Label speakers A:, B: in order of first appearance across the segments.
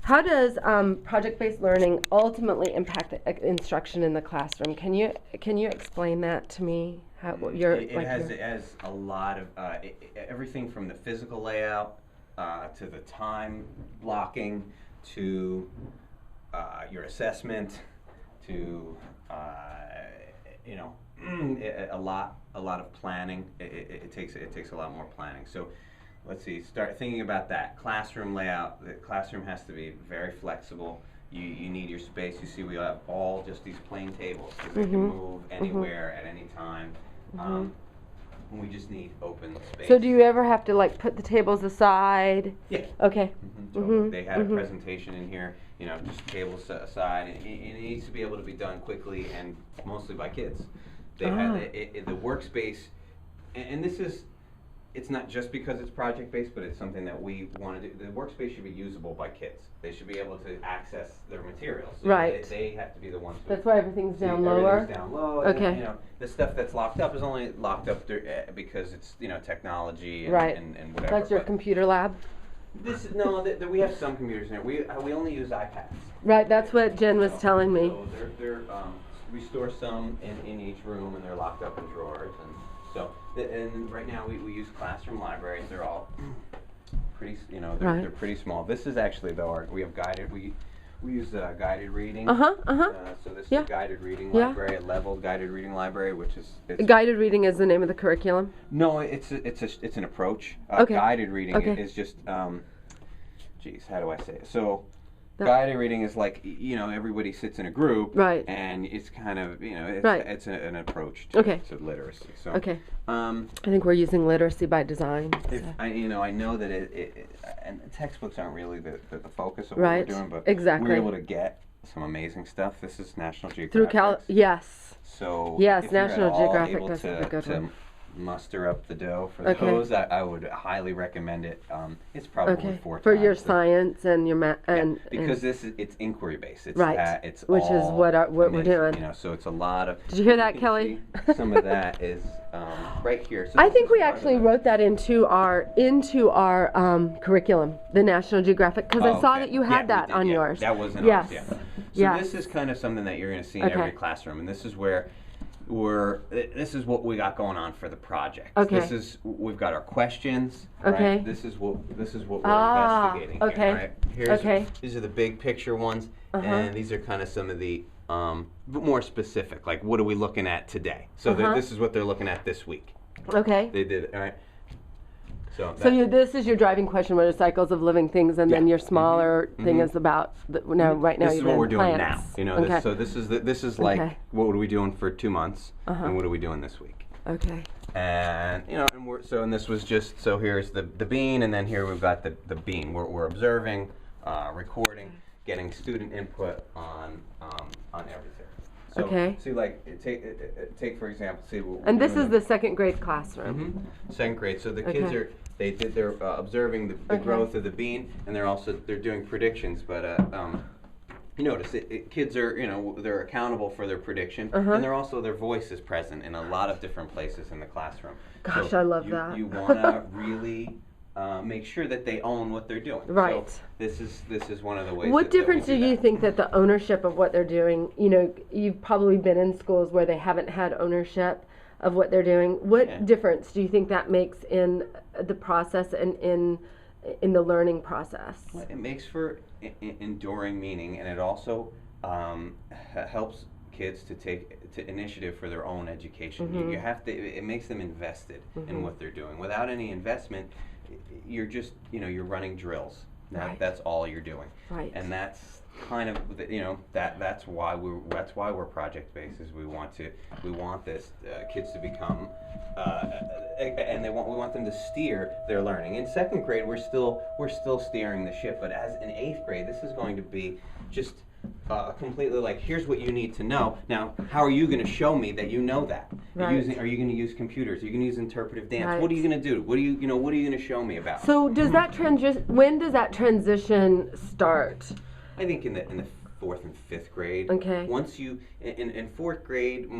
A: How does project-based learning ultimately impact the instruction in the classroom? Can you explain that to me? How
B: it has a lot of everything from the physical layout to the time blocking to your assessment to you know a lot of planning. It takes a lot more planning. So let's see, start thinking about that classroom layout. The classroom has to be very flexible. You need your space. You see we have all just these plain tables because they can move anywhere at any time. We just need open space.
A: So do you ever have to like put the tables aside?
B: Yeah.
A: Okay.
B: So they had a presentation in here, you know, just tables set aside, and it needs to be able to be done quickly and mostly by kids. They have the workspace, and this is, it's not just because it's project-based, but it's something that we want to do. The workspace should be usable by kids. They should be able to access their materials. So
A: right.
B: They have to be the ones.
A: That's why everything's down lower.
B: Everything's down low.
A: Okay.
B: And, you know, the stuff that's locked up is only locked up because it's, you know, technology and,
A: right.
B: and whatever.
A: That's your computer lab.
B: We have some computers in here. We only use iPads.
A: Right. That's what Jen was telling me.
B: So they're we store some in each room, and they're locked up in drawers. And so, and right now we use classroom libraries. They're all pretty, you know, they're pretty small. This is actually though we have guided. We use guided reading. So this is a guided reading library, a leveled guided reading library, which is
A: guided reading is the name of the curriculum.
B: No, it's an approach.
A: Okay.
B: Guided reading is just geez, how do I say it? So. Guided reading is like, you know, everybody sits in a group,
A: right?
B: And it's kind of, you know, it's an approach to literacy. So,
A: I think we're using literacy by design.
B: If I know that and textbooks aren't really the focus of what we're doing, but we're able to get some amazing stuff. This is National Geographic.
A: Yes.
B: So
A: yes, National Geographic does a good one.
B: Muster up the dough for those. I would highly recommend it. It's probably 4 times.
A: For your science and your math,
B: because it's inquiry based. It's it's
A: which is what we're doing.
B: You know, so it's a lot of.
A: Did you hear that, Kelly?
B: Some of that is right here. So
A: I think we actually wrote that into our curriculum, the National Geographic, because I saw that you had that on yours.
B: That was in ours. Yeah. So this is kind of something that you're going to see in every classroom, and this is where. This is what we got going on for the project.
A: Okay.
B: We've got our questions.
A: Okay.
B: Right? This is what we're investigating.
A: Okay.
B: Here, right? These are the big picture ones, and these are kind of some of the more specific. Like, what are we looking at today? So this is what they're looking at this week.
A: Okay.
B: They did it. All right. So
A: this is your driving question, what are cycles of living things, and then your smaller thing is about right now.
B: This is what we're doing now. You know,
A: okay.
B: this is like what are we doing for 2 months, and what are we doing this week?
A: Okay.
B: And you know, and this was just here's the bean, and then here we've got the bean. We're observing, recording, getting student input on everything. So, see, like, take for example, see.
A: And this is the second grade classroom.
B: Second grade. So the kids they're observing the growth of the bean, and they're doing predictions. But you notice kids are they're accountable for their prediction, and their voice is present in a lot of different places in the classroom.
A: Gosh, I love that.
B: You want to really. Make sure that they own what they're doing.
A: Right.
B: So this is one of the ways.
A: What difference do you think that the ownership of what they're doing? You know, you've probably been in schools where they haven't had ownership of what they're doing. What difference do you think that makes in the process and in the learning process?
B: Well, it makes for enduring meaning, and it also helps kids to take initiative for their own education. You have to. It makes them invested in what they're doing. Without any investment, you're just you're running drills. That's all you're doing.
A: Right.
B: And that's kind of that's why we're project based. Is we want this kids to become and we want them to steer their learning. In second grade, we're still steering the ship, but as in eighth grade, this is going to be just completely like, here's what you need to know. Now, how are you going to show me that you know that?
A: Right.
B: Are you going to use computers? Are you going to use interpretive dance?
A: Right.
B: What are you going to do? What are you going to show me about?
A: So does that when does that transition start?
B: I think in the fourth and fifth grade.
A: Okay.
B: Once you in fourth grade,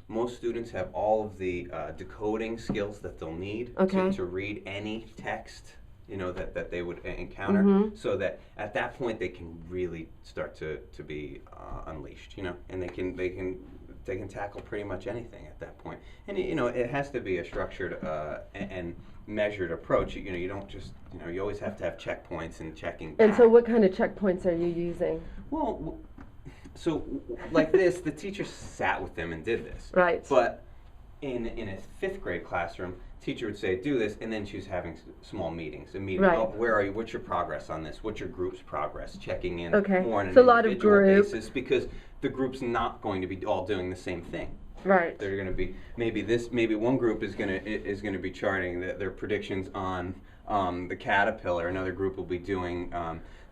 B: most students have all of the decoding skills that they'll need to read any text that they would encounter, so that at that point they can really start to be unleashed, and they can tackle pretty much anything at that point. And it has to be a structured and measured approach. You don't just you always have to have checkpoints and checking back.
A: And so what kind of checkpoints are you using?
B: Well, so like this, the teacher sat with them and did this.
A: Right.
B: But in a 5th grade classroom, teacher would say, do this, and then she was having small meetings.
A: Right.
B: Oh, where are you? What's your progress on this? What's your group's progress? Checking in
A: Okay.
B: more on an
A: So a lot of
B: individual
A: group
B: basis, because the group's not going to be all doing the same thing.
A: Right.
B: They're going to be maybe one group is going to be charting their predictions on the caterpillar. Another group will be doing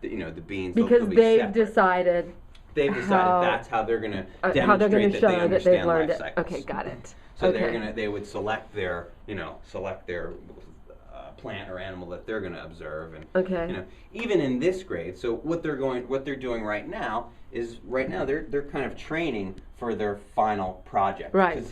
B: the beans.
A: Because
B: they'll be
A: they've
B: separate.
A: decided.
B: They've decided that's how they're going to demonstrate
A: how they're going to show
B: they
A: that
B: understand
A: they've learned
B: life
A: it.
B: cycles.
A: Okay, got it.
B: So
A: okay.
B: they would select their plant or animal that they're going to observe, and
A: Okay.
B: Even in this grade. So what they're doing right now they're kind of training for their final project.
A: Right.
B: Because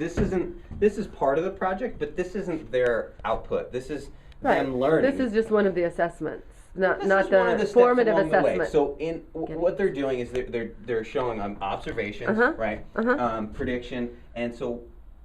B: this is part of the project, but this isn't their output. This is
A: Right.
B: them learning.
A: This is just one of the assessments, not
B: This is one of
A: the
B: steps
A: formative
B: along the way.
A: assessment.
B: So what they're doing is they're showing observations, right? Prediction, and so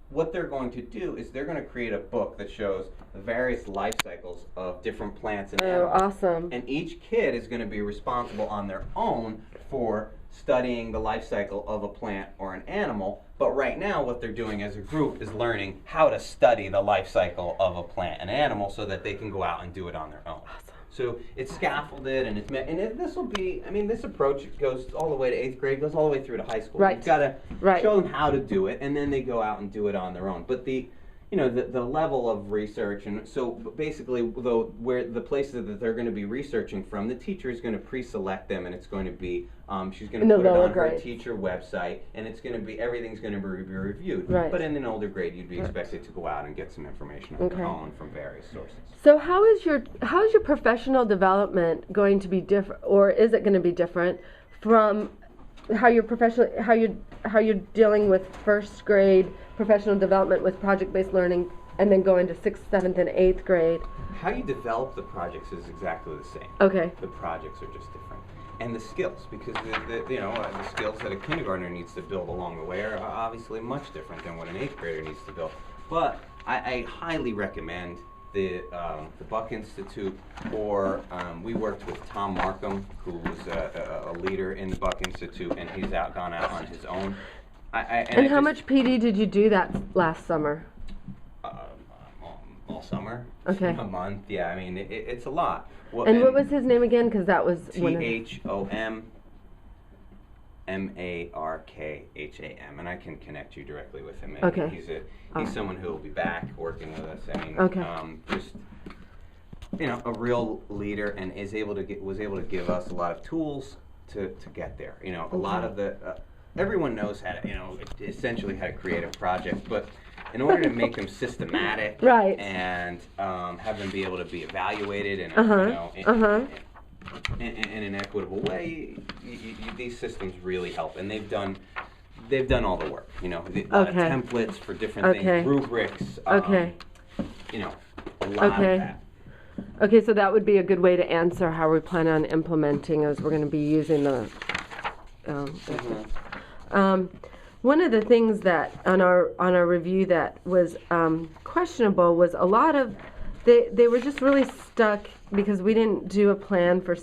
B: what they're going to do is they're going to create a book that shows the various life cycles of different plants and animals.
A: Oh, awesome.
B: And each kid is going to be responsible on their own for studying the life cycle of a plant or an animal. But right now, what they're doing as a group is learning how to study the life cycle of a plant and animal so that they can go out and do it on their own.
A: Awesome.
B: So it's scaffolded, and this will be. I mean, this approach goes all the way to 8th grade, goes all the way through to high school.
A: Right.
B: You've got to
A: Right.
B: show them how to do it, and then they go out and do it on their own. But the level of research, and so basically, where the places that they're going to be researching from, the teacher is going to pre-select them, and it's going to be she's going to put it on her teacher website, and it's going to be everything's going to be reviewed.
A: Right.
B: But in an older grade, you'd be expected to go out and get some information on your own from various sources.
A: So how is your professional development going to be different, or is it going to be different from how you're dealing with 1st grade professional development with project-based learning, and then going to 6th, 7th, and 8th grade?
B: How you develop the projects is exactly the same.
A: Okay.
B: The projects are just different, and the skills, because the skills that a kindergartner needs to build along the way are obviously much different than what an 8th grader needs to build. But I highly recommend the Buck Institute, or we worked with Tom Markham, who was a leader in the Buck Institute, and he's gone out on his own.
A: And how much PD did you do that last summer?
B: All summer.
A: Okay.
B: A month, yeah. I mean, it's a lot.
A: What was his name again? Because that was THOMMARKHAM, and I can connect you directly with him. Okay.
B: He's someone who will be back working with us. I mean, just a real leader, and was able to give us a lot of tools to get there. A lot of the everyone knows how to essentially how to create a project, but in order to make them systematic,
A: right,
B: and have them be able to be evaluated and in an equitable way, these systems really help, and they've done all the work. A lot of templates for different things, rubrics. A lot of that.
A: Okay, so that would be a good way to answer how we plan on implementing, as we're going to be using the. One of the things that on our review that was questionable was a lot of they were just really stuck because we didn't do a plan for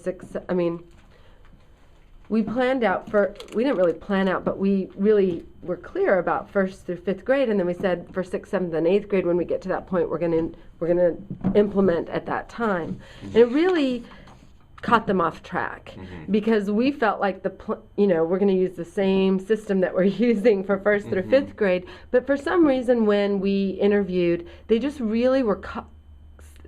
A: we didn't really plan out, but we really were clear about 1st through 5th grade, and then we said for 6th, 7th, and 8th grade, when we get to that point, we're gonna implement at that time, and it really caught them off track because we felt like we're going to use the same system that we're using for 1st through 5th grade, but for some reason when we interviewed, they just really were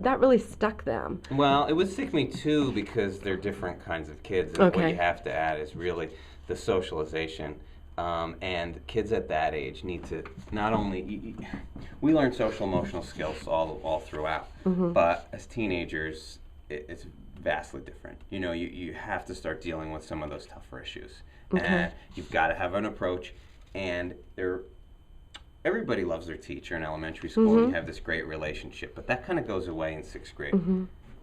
A: that really stuck them.
B: Well, it would stick me too, because they're different kinds of kids, and what you have to add is really the socialization. And kids at that age need to not only we learn social emotional skills all throughout, but as teenagers it's vastly different. You have to start dealing with some of those tougher issues, and you've got to have an approach. And everybody loves their teacher in elementary school, and you have this great relationship, but that kind of goes away in 6th grade.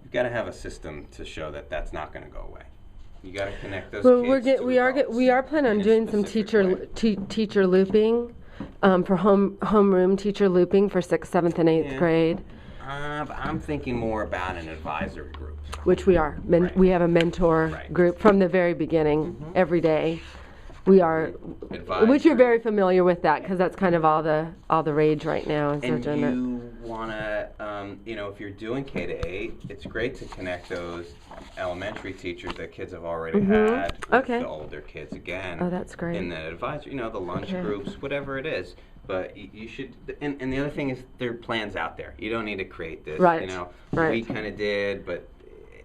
B: you've got to have a system to show that that's not going to go away. You got to connect those
A: Well,
B: kids to adults
A: we are planning on
B: in a
A: doing some
B: specific way.
A: teacher looping, for homeroom teacher looping for 6th, 7th, and 8th
B: Yeah.
A: grade,
B: But I'm thinking more about an advisory group.
A: which we are.
B: Right.
A: We have a mentor
B: Right.
A: group from the very beginning, every day. We are,
B: Advisory.
A: which you're very familiar with that, because that's kind of all the rage right now. Is they're
B: And
A: doing that.
B: you want to, if you're doing K-8, it's great to connect those elementary teachers that kids have already had with
A: Okay.
B: the older kids again.
A: Oh, that's great.
B: In the advisory, the lunch
A: Okay.
B: groups, whatever it is. But you should, and the other thing is there are plans out there. You don't need to create this.
A: Right. Right.
B: We kind of did, but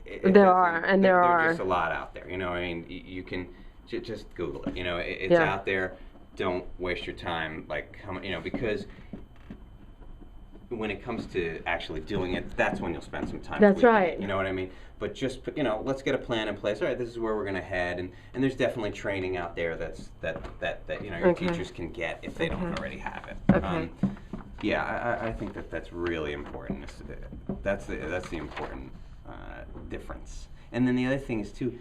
B: it
A: There
B: doesn't-
A: are, and there are.
B: There's just a lot out there. You can just Google it. It's
A: Yeah.
B: out there. Don't waste your time, because when it comes to actually doing it, that's when you'll spend some time.
A: That's
B: tweaking it,
A: right.
B: You know what I mean? But just put, let's get a plan in place. All right, this is where we're going to head, and there's definitely training out there that your
A: Okay.
B: teachers can get if they don't
A: Okay.
B: already have it.
A: Okay.
B: I think that's really important. That's the important difference. And then the other thing is too,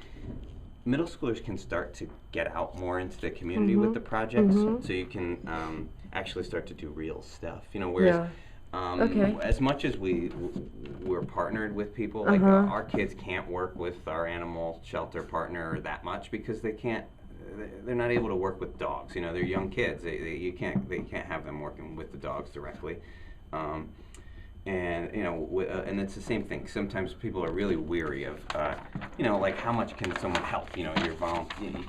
B: middle schoolers can start to get out more into the community with the projects, so you can actually start to do real stuff. Whereas.
A: Yeah. Okay.
B: As much as we're partnered with people, like our kids can't work with our animal shelter partner that much because they're not able to work with dogs. They're young kids. They can't have them working with the dogs directly. And and it's the same thing. Sometimes people are really weary of, like how much can someone help? You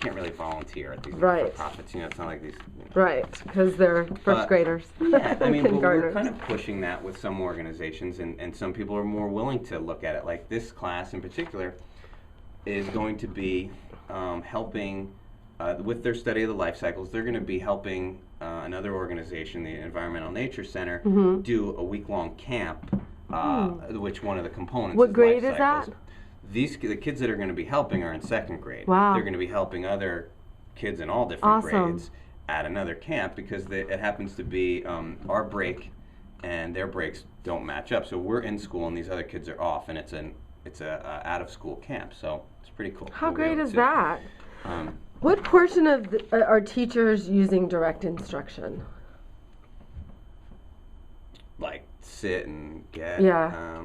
B: can't really volunteer at these
A: Right.
B: profits. It's not like these.
A: Right, because they're first graders.
B: Yeah, but we're
A: Kindergartners.
B: kind of pushing that with some organizations, and some people are more willing to look at it. Like this class in particular is going to be helping with their study of the life cycles. They're going to be helping another organization, the Environmental Nature Center, do a week-long camp, which one of the components
A: What
B: is
A: grade
B: life
A: is
B: cycles.
A: that?
B: The kids that are going to be helping are in 2nd grade.
A: Wow.
B: They're going to be helping other kids in all different
A: Awesome.
B: grades at another camp because it happens to be our break and their breaks don't match up. So we're in school and these other kids are off, and it's a out of school camp. So it's pretty cool.
A: How
B: We'll be
A: great
B: able
A: is
B: to,
A: that? What portion of are teachers using direct instruction?
B: Like sit and get.
A: Yeah.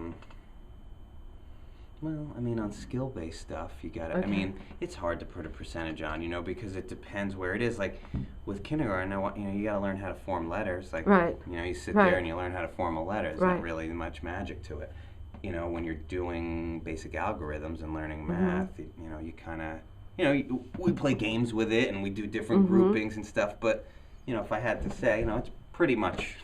B: Well, on skill-based stuff, you got to.
A: Okay.
B: It's hard to put a percentage on, because it depends where it is. Like with kindergarten, you got to learn how to form letters. Like,
A: Right.
B: You sit
A: Right.
B: there and you learn how to form a letter. There's
A: Right.
B: not really much magic to it. When you're doing basic algorithms and learning math, you kind of, we play games with it and we do different groupings and stuff. But, if I had to say, it's pretty much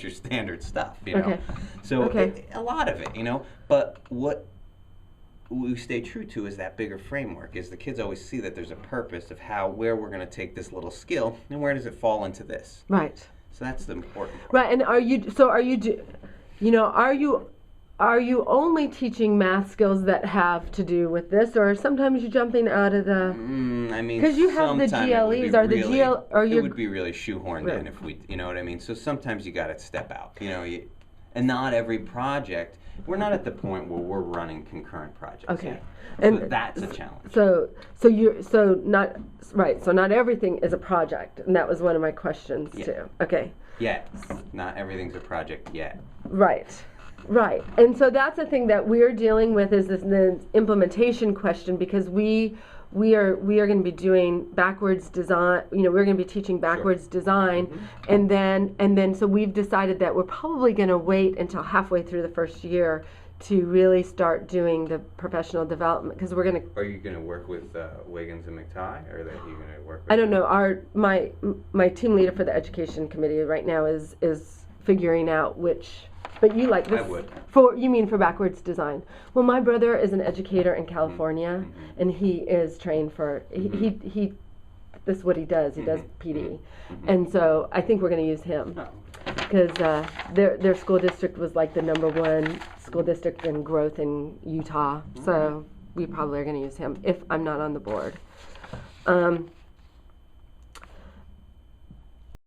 B: your standard stuff.
A: Okay.
B: So
A: Okay.
B: a lot of it, But what we stay true to is that bigger framework. Is the kids always see that there's a purpose of where we're going to take this little skill and where does it fall into this.
A: Right.
B: So that's the important part.
A: Right. And are you only teaching math skills that have to do with this, or sometimes you're jumping out of the? Because you have the
B: sometime it would be
A: GLEs. Are the
B: really-
A: GL? Are
B: It
A: you?
B: would be really shoehorned
A: Right.
B: in if we, you know what I mean. So sometimes you got to step out. And not every project. We're not at the point where we're running concurrent projects.
A: Okay.
B: Yet.
A: And
B: So that's a challenge.
A: So not everything is a project, and that was one of my questions
B: Yeah.
A: too. Okay.
B: Yet, not everything's a project yet.
A: Right. Right. And so that's the thing that we're dealing with is the implementation question, because we are going to be doing backwards design. We're going to be teaching backwards design, and then so we've decided that we're probably going to wait until halfway through the first year to really start doing the professional development, because we're going to.
B: Are you going to work with Wiggins and McTighe, or are you going to work with?
A: I don't know. My team leader for the education committee right now is figuring out which. But you like this?
B: I would.
A: For backwards design. Well, my brother is an educator in California, and he is trained for he. This is what he does. He does PD, and so I think we're going to use him because their school district was like the #1 school district in growth in Utah. So we probably are going to use him if I'm not on the board.